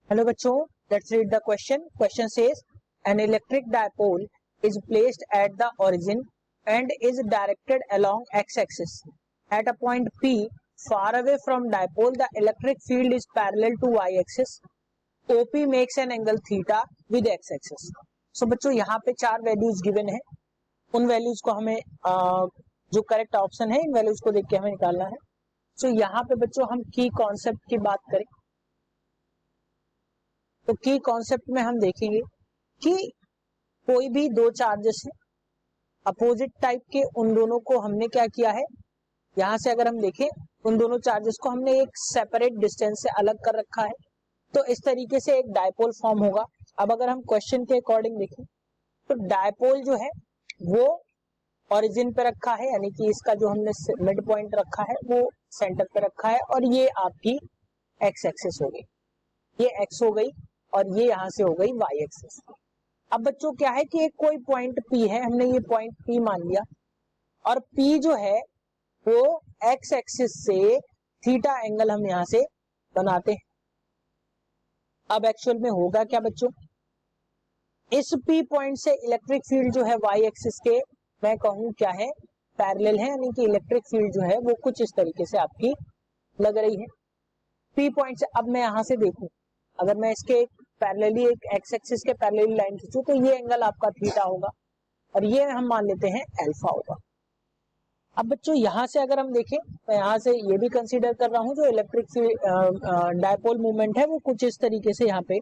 Hello बच्चों, let's read the question. Question says an electric dipole is placed at the origin and is directed along x-axis. At a point P far away from dipole, the electric field is parallel to y-axis. OP makes an angle theta with x-axis. So बच्चों यहाँ पे चार values given है. उन values को हमें जो correct option है इन वैल्यूज को देख के हमें निकालना है. सो यहाँ पे बच्चों हम की कॉन्सेप्ट की बात करें तो की कॉन्सेप्ट में हम देखेंगे कि कोई भी दो चार्जेस है अपोजिट टाइप के, उन दोनों को हमने क्या किया है, यहां से अगर हम देखें उन दोनों चार्जेस को हमने एक सेपरेट डिस्टेंस से अलग कर रखा है. तो इस तरीके से एक डायपोल फॉर्म होगा. अब अगर हम क्वेश्चन के अकॉर्डिंग देखें तो डायपोल जो है वो ओरिजिन पे रखा है, यानी कि इसका जो हमने मिड पॉइंट रखा है वो सेंटर पे रखा है और ये आपकी एक्स एक्सिस हो गई, ये एक्स हो गई और ये यहां से हो गई वाई एक्सिस. अब बच्चों क्या है कि एक कोई पॉइंट P है, हमने ये पॉइंट P मान लिया और P जो है वो एक्स एक्सिस से थीटा एंगल हम यहां से बनाते हैं. अब एक्चुअल में होगा क्या बच्चों, इस P पॉइंट से इलेक्ट्रिक फील्ड जो है वाई एक्सिस के मैं कहूं क्या है, पैरेलल है, यानी कि इलेक्ट्रिक फील्ड जो है वो कुछ इस तरीके से आपकी लग रही है P पॉइंट से. अब मैं यहां से देखूं, अगर मैं इसके पैरेलली एक एक्स एक्सिस के पैरेलली लाइन खींचूं तो ये एंगल आपका थीटा होगा और ये हम मान लेते हैं अल्फा होगा. अब बच्चों यहां से अगर हम देखें तो यहां से ये भी कंसीडर कर रहा हूं जो इलेक्ट्रिक डायपोल मूवमेंट है वो कुछ इस तरीके से यहाँ पे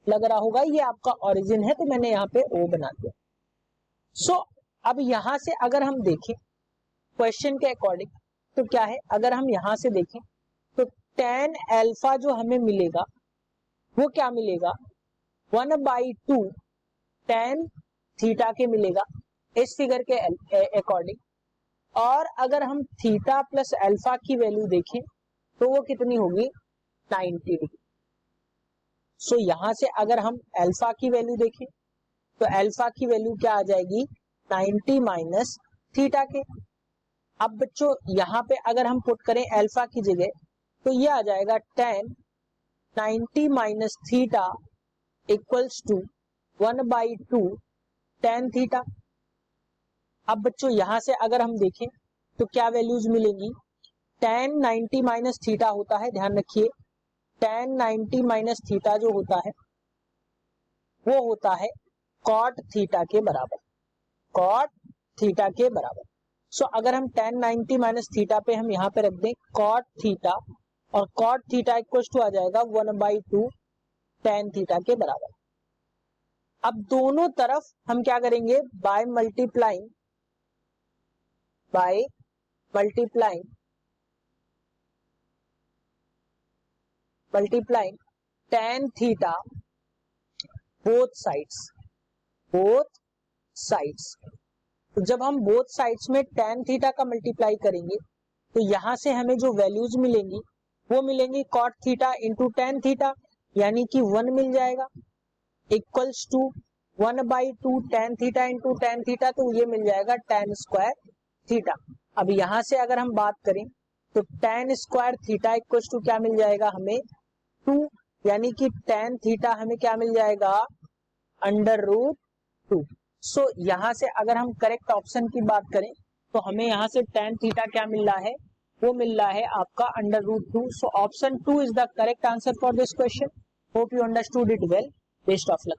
लग रहा होगा. ये आपका ओरिजिन है तो मैंने यहाँ पे O बना दिया. सो अब यहां से अगर हम देखें क्वेश्चन के अकॉर्डिंग तो क्या है, अगर हम यहां से देखें तो tan अल्फा जो हमें मिलेगा वो क्या मिलेगा, 1/2 tan थीटा के मिलेगा इस फिगर के अकॉर्डिंग. और अगर हम थीटा प्लस अल्फा की वैल्यू देखें तो वो कितनी होगी, 90 डिग्री. सो यहां से अगर हम अल्फा की वैल्यू देखें तो अल्फा की वैल्यू क्या आ जाएगी, 90 माइनस थीटा के. अब बच्चों यहां पे अगर हम पुट करें अल्फा की जगह तो ये आ जाएगा tan 90 minus theta equals to 1/2 tan theta. अब बच्चों यहां से अगर हम देखें तो क्या वैल्यूज मिलेंगी, tan 90 माइनस थीटा होता है, ध्यान रखिए tan 90 माइनस थीटा जो होता है वो होता है cot थीटा के बराबर, cot थीटा के बराबर. सो अगर हम tan 90 माइनस थीटा पे हम यहां पे रख दें cot थीटा और cot थीटा इक्वल्स टू आ जाएगा 1/2 tan थीटा के बराबर. अब दोनों तरफ हम क्या करेंगे, by multiplying tan theta both sides. तो जब हम बोथ साइड्स में tan थीटा का मल्टीप्लाई करेंगे तो यहां से हमें जो वैल्यूज मिलेंगी वो मिलेंगी cot theta into tan theta, यानी कि 1 मिल जाएगा equals to 1/2 tan theta into tan theta, तो ये मिल जाएगा tan स्क्वायर थीटा. अब यहां से अगर हम बात करें तो tan square theta equals to क्या मिल जाएगा हमें 2, यानी कि tan थीटा हमें क्या मिल जाएगा, √2. सो यहां से अगर हम करेक्ट ऑप्शन की बात करें तो हमें यहां से tan थीटा क्या मिल रहा है, वो मिल रहा है आपका √2. So option 2 is the correct answer for this question. Hope you understood it well. Best of luck.